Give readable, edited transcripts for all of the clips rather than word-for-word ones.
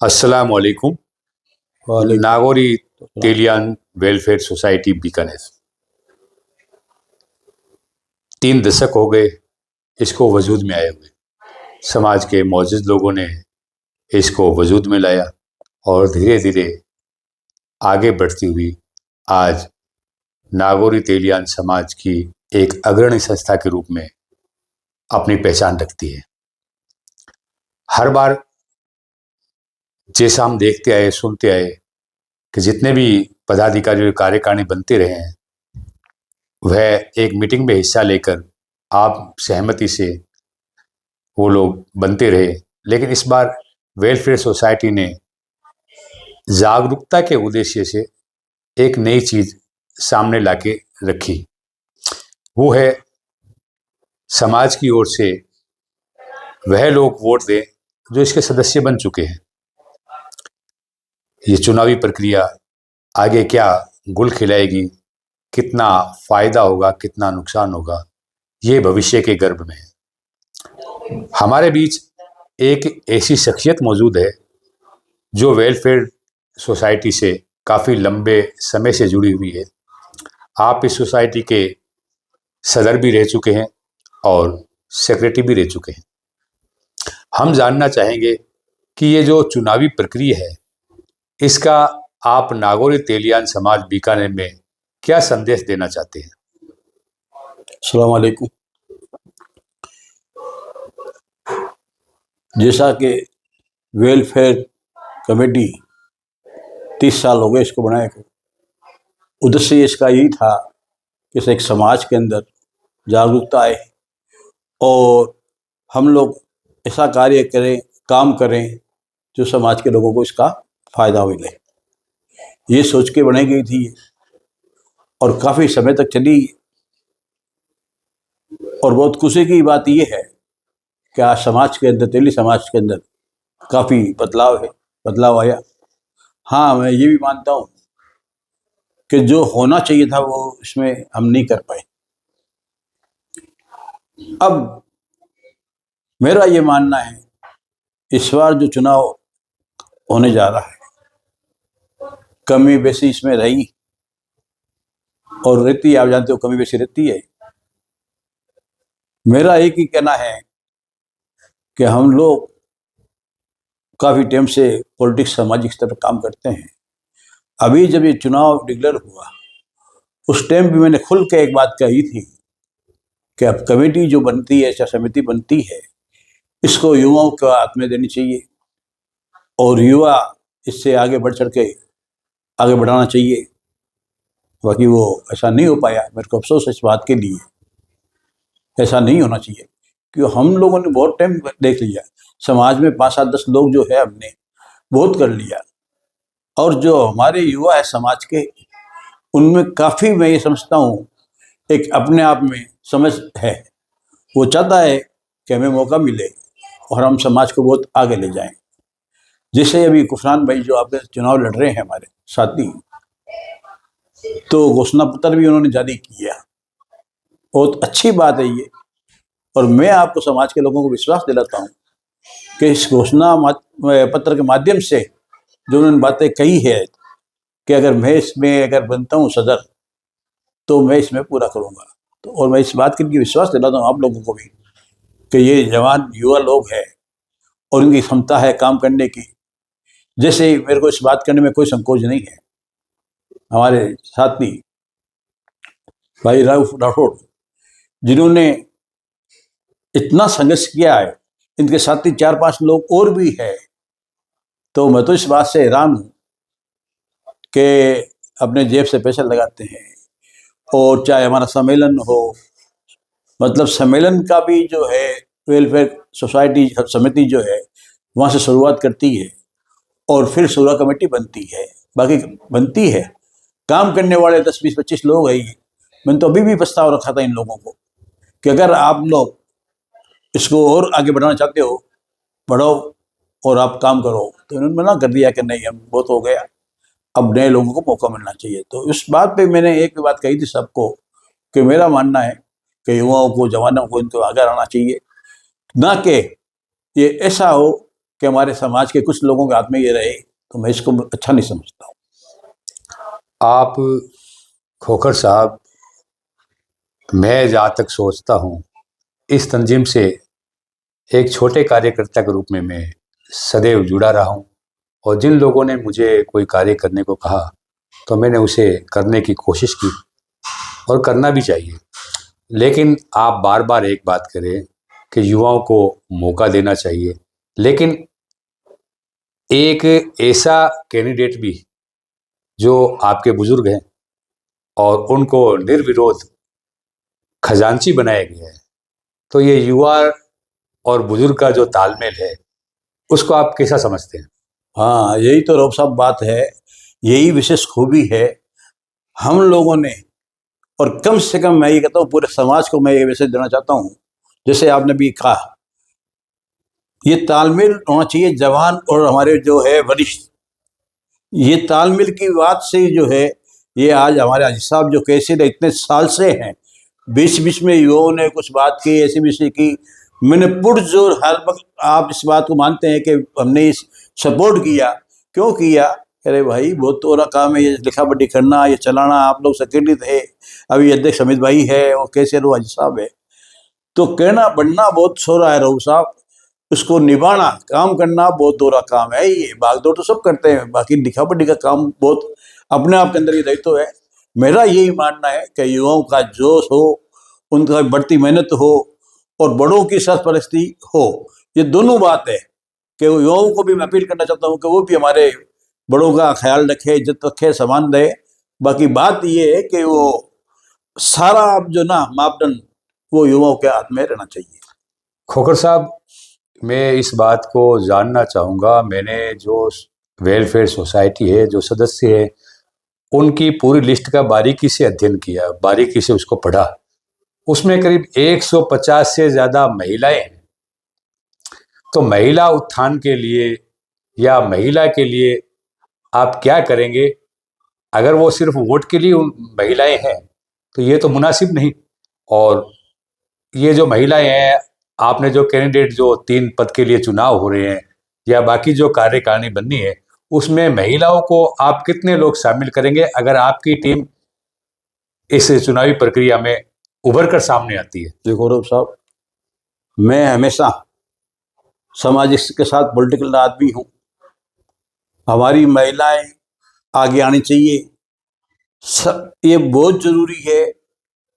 अस्सलाम वालेकुम। वालेकुम नागौरी सलाम। तेलियान वेलफेयर सोसाइटी बीकानेर 3 दशक हो गए इसको वजूद में आए हुए। समाज के मौजूद लोगों ने इसको वजूद में लाया और धीरे धीरे आगे बढ़ती हुई आज नागौरी तेलियान समाज की एक अग्रणी संस्था के रूप में अपनी पहचान रखती है। हर बार जैसा हम देखते आए सुनते आए कि जितने भी पदाधिकारी और कार्यकारिणी बनते रहे हैं, वह एक मीटिंग में हिस्सा लेकर आप सहमति से वो लोग बनते रहे। लेकिन इस बार वेलफेयर सोसाइटी ने जागरूकता के उद्देश्य से एक नई चीज सामने लाके रखी। वो है समाज की ओर से वह लोग वोट दें जो इसके सदस्य बन चुके हैं। ये चुनावी प्रक्रिया आगे क्या गुल खिलाएगी, कितना फायदा होगा, कितना नुकसान होगा, ये भविष्य के गर्भ में है। हमारे बीच एक ऐसी शख्सियत मौजूद है जो वेलफेयर सोसाइटी से काफ़ी लंबे समय से जुड़ी हुई है। आप इस सोसाइटी के सदर भी रह चुके हैं और सेक्रेटरी भी रह चुके हैं। हम जानना चाहेंगे कि ये जो चुनावी प्रक्रिया है, इसका आप नागौरी तेलियान समाज बीकानेर में क्या संदेश देना चाहते हैं? अस्सलाम वालेकुम। जैसा कि वेलफेयर कमेटी 30 साल हो गए इसको बनाए को, उद्देश्य इसका यही था कि इस एक समाज के अंदर जागरूकता आए और हम लोग ऐसा कार्य करें, काम करें जो समाज के लोगों को इसका फायदा मिले। ये सोच के बनाई गई थी और काफ़ी समय तक चली। और बहुत खुशी की बात यह है कि आज समाज के अंदर, तेली समाज के अंदर काफ़ी बदलाव आया। हाँ, मैं ये भी मानता हूँ कि जो होना चाहिए था वो इसमें हम नहीं कर पाए। अब मेरा ये मानना है, इस बार जो चुनाव होने जा रहा है, कमी बेसी इसमें रही और रहती है। आप जानते हो कमी बेसी रहती है। मेरा एक ही कहना है कि हम लोग काफ़ी टाइम से पॉलिटिक्स, सामाजिक स्तर पर काम करते हैं। अभी जब ये चुनाव डिक्लेयर हुआ, उस टाइम भी मैंने खुल के एक बात कही थी कि अब कमेटी जो बनती है, चाहे समिति बनती है, इसको युवाओं को हाथ में देनी चाहिए और युवा इससे आगे बढ़ चढ़ के आगे बढ़ाना चाहिए। बाकी वो ऐसा नहीं हो पाया। मेरे को अफसोस है इस बात के लिए। ऐसा नहीं होना चाहिए क्योंकि हम लोगों ने बहुत टाइम देख लिया। समाज में 5, 7, 10 लोग जो है हमने बहुत कर लिया। और जो हमारे युवा है समाज के, उनमें काफ़ी, मैं ये समझता हूँ, एक अपने आप में समझ है। वो चाहता है कि हमें मौका मिले और हम समाज को बहुत आगे ले जाएं। जैसे अभी कुफरान भाई जो आपके चुनाव लड़ रहे हैं, हमारे साथी, तो घोषणा पत्र भी उन्होंने जारी किया। बहुत अच्छी बात है ये। और मैं आपको, समाज के लोगों को विश्वास दिलाता हूँ कि इस घोषणा पत्र के माध्यम से जो उन्होंने बातें कही है कि अगर मैं इसमें अगर बनता हूँ सदर, तो मैं इसमें पूरा करूँगा। तो और मैं इस बात के लिए विश्वास दिलाता हूँ आप लोगों को भी कि ये जवान युवा लोग हैं और उनकी क्षमता है काम करने की। जैसे मेरे को इस बात करने में कोई संकोच नहीं है। हमारे साथी भाई राउफ राठौड़, जिन्होंने इतना संघर्ष किया है, इनके साथी 4-5 लोग और भी है। तो मैं तो इस बात से हैरान हूँ कि अपने जेब से पैसे लगाते हैं। और चाहे हमारा सम्मेलन हो, मतलब सम्मेलन का भी जो है वेलफेयर सोसाइटी समिति जो है वहाँ से शुरुआत करती है और फिर शूरा कमेटी बनती है। बाकी बनती है, काम करने वाले 10, 20, 25 लोग हैं। मैंने तो अभी भी प्रस्ताव रखा था इन लोगों को कि अगर आप लोग इसको और आगे बढ़ाना चाहते हो, बढ़ाओ और आप काम करो। तो इन्होंने मना कर दिया कि नहीं, हम बहुत हो गया, अब नए लोगों को मौका मिलना चाहिए। तो इस बात पे मैंने एक बात कही थी सबको कि मेरा मानना है कि युवाओं को, जवानों को इनको आगे आना चाहिए, ना कि ये ऐसा हो कि हमारे समाज के कुछ लोगों के हाथ में ये रहे, तो मैं इसको अच्छा नहीं समझता हूँ। आप खोखर साहब, मैं जहाँ तक सोचता हूँ, इस तंजीम से एक छोटे कार्यकर्ता के रूप में मैं सदैव जुड़ा रहा हूँ, और जिन लोगों ने मुझे कोई कार्य करने को कहा तो मैंने उसे करने की कोशिश की, और करना भी चाहिए। लेकिन आप बार बार एक बात करें कि युवाओं को मौका देना चाहिए, लेकिन एक ऐसा कैंडिडेट भी जो आपके बुजुर्ग हैं और उनको निर्विरोध खजांची बनाया गया है, तो ये युवा और बुजुर्ग का जो तालमेल है उसको आप कैसा समझते हैं? हाँ, यही तो रऊफ साहब बात है, यही विशेष खूबी है हम लोगों ने। और कम से कम मैं ये कहता हूँ, पूरे समाज को मैं ये मैसेज देना चाहता हूँ, जैसे आपने भी कहा, ये तालमेल होना चाहिए जवान और हमारे जो है वरिष्ठ। ये तालमेल की बात से जो है, ये आज हमारे हाजी साहब जो कैसे इतने साल से हैं, बीच बीच में युवाओं ने कुछ बात की, ऐसी विषय की, मैंने पुरजोर हर वक्त, आप इस बात को मानते हैं कि हमने इस सपोर्ट किया। क्यों किया? अरे भाई, बहुत तो काम है, ये लिखा पढ़ी करना, ये चलाना। आप लोग सेक्रेटरी थे, अभी अध्यक्ष अमित भाई है, और कैसे रो हाजी साहब है, तो कहना बढ़ना बहुत छोरा है रहू साहब, उसको निभाना, काम करना बहुत दोहरा काम है। ये भागदौड़ तो सब करते हैं, बाकी लिखा पढ़ी का काम बहुत अपने आप के अंदर ये दायित्व है। मेरा यही मानना है कि युवाओं का जोश हो, उनका बढ़ती मेहनत हो, और बड़ों की सरपरस्ती हो। ये दोनों बात है कि युवाओं को भी मैं अपील करना चाहता हूँ कि वो भी हमारे बड़ों का ख्याल रखे, इज्जत रखे, सम्मान दे। बाकी बात ये है कि वो सारा जो ना मापदंड वो युवाओं के हाथ में रहना चाहिए। खोखर साहब, मैं इस बात को जानना चाहूँगा, मैंने जो वेलफेयर सोसाइटी है, जो सदस्य है, उनकी पूरी लिस्ट का बारीकी से अध्ययन किया, बारीकी से उसको पढ़ा। उसमें करीब 150 से ज़्यादा महिलाएं हैं। तो महिला उत्थान के लिए या महिला के लिए आप क्या करेंगे? अगर वो सिर्फ वोट के लिए महिलाएं हैं तो ये तो मुनासिब नहीं। और ये जो महिलाएं हैं, आपने जो कैंडिडेट जो 3 पद के लिए चुनाव हो रहे हैं या बाकी जो कार्यकारिणी बननी है, उसमें महिलाओं को आप कितने लोग शामिल करेंगे अगर आपकी टीम इस चुनावी प्रक्रिया में उभर कर सामने आती है? देखो रऊफ साहब, मैं हमेशा समाज के साथ पॉलिटिकल आदमी हूँ। हमारी महिलाएं आगे आनी चाहिए, ये बहुत जरूरी है।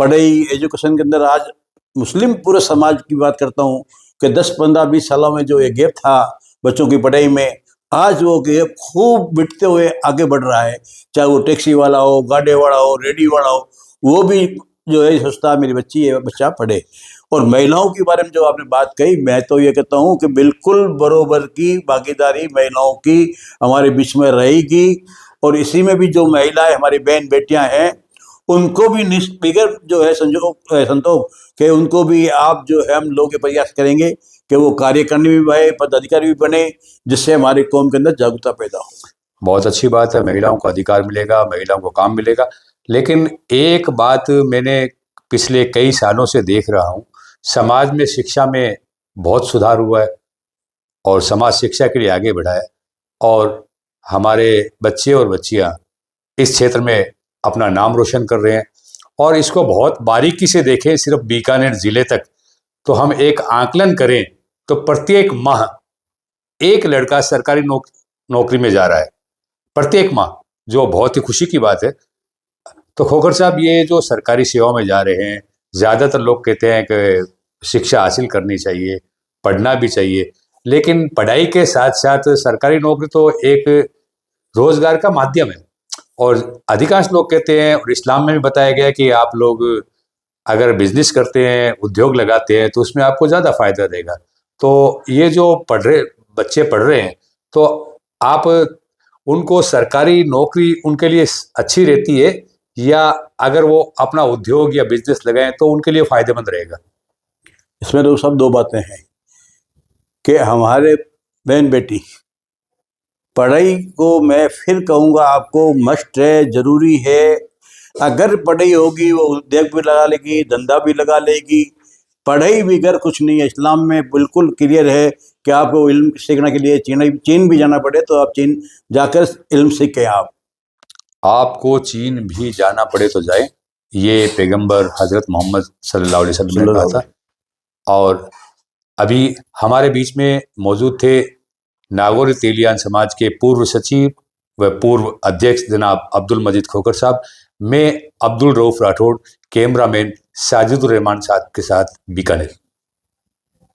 पढ़ाई एजुकेशन के अंदर आज मुस्लिम पूरे समाज की बात करता हूँ कि 10, 15, 20 सालों में जो ये गैप था बच्चों की पढ़ाई में, आज वो गैप खूब मिटते हुए आगे बढ़ रहा है। चाहे वो टैक्सी वाला हो, गाड़ी वाला हो, रेडी वाला हो, वो भी जो है सोचता है मेरी बच्ची है, बच्चा पढ़े। और महिलाओं के बारे में जो आपने बात कही, मैं तो ये कहता हूँ कि बिल्कुल बरोबर की भागीदारी महिलाओं की हमारे बीच में रहेगी। और इसी में भी जो महिलाएं हमारी बहन बेटियां हैं, उनको भी निष्बिगर जो है संतोष कि उनको भी आप जो है हम लोग प्रयास करेंगे कि वो कार्यकारिणी भी बने, पदाधिकारी भी बने, जिससे हमारी कौम के अंदर जागरूकता पैदा हो। बहुत अच्छी बात है, महिलाओं को अधिकार मिलेगा, महिलाओं को काम मिलेगा। लेकिन एक बात मैंने पिछले कई सालों से देख रहा हूँ, समाज में शिक्षा में बहुत सुधार हुआ है और समाज शिक्षा के लिए आगे बढ़ा है, और हमारे बच्चे और बच्चियाँ इस क्षेत्र में अपना नाम रोशन कर रहे हैं। और इसको बहुत बारीकी से देखें, सिर्फ बीकानेर जिले तक तो हम एक आकलन करें तो प्रत्येक माह एक लड़का सरकारी नौकरी में जा रहा है, प्रत्येक माह, जो बहुत ही खुशी की बात है। तो खोखर साहब, ये जो सरकारी सेवा में जा रहे हैं, ज़्यादातर लोग कहते हैं कि शिक्षा हासिल करनी चाहिए, पढ़ना भी चाहिए, लेकिन पढ़ाई के साथ साथ सरकारी नौकरी तो एक रोजगार का माध्यम है। और अधिकांश लोग कहते हैं, और इस्लाम में भी बताया गया है कि आप लोग अगर बिजनेस करते हैं, उद्योग लगाते हैं, तो उसमें आपको ज़्यादा फायदा रहेगा। तो ये जो बच्चे पढ़ रहे हैं, तो आप उनको सरकारी नौकरी उनके लिए अच्छी रहती है, या अगर वो अपना उद्योग या बिजनेस लगाएं तो उनके लिए फायदेमंद रहेगा? इसमें तो सब दो बातें हैं कि हमारे बहन बेटी पढ़ाई को मैं फिर कहूँगा आपको मस्ट है, जरूरी है। अगर पढ़ाई होगी वो उद्योग भी लगा लेगी, धंधा भी लगा लेगी। पढ़ाई भी घर कुछ नहीं है, इस्लाम में बिल्कुल क्लियर है कि आपको इल्म सीखने के लिए चीन भी जाना पड़े तो आप चीन जाकर इल्म सीख के आप आपको चीन भी जाना पड़े तो जाए, ये पैगंबर हजरत मोहम्मद सल्लल्लाहु अलैहि वसल्लम ने कहा था। और अभी हमारे बीच में मौजूद थे नागौर तेलियान समाज के पूर्व सचिव व पूर्व अध्यक्ष जनाब अब्दुल मजीद खोखर साहब। मैं अब्दुल रऊफ राठौड़, कैमरामैन साजिदुर रहमान साहब के साथ बीकानेर।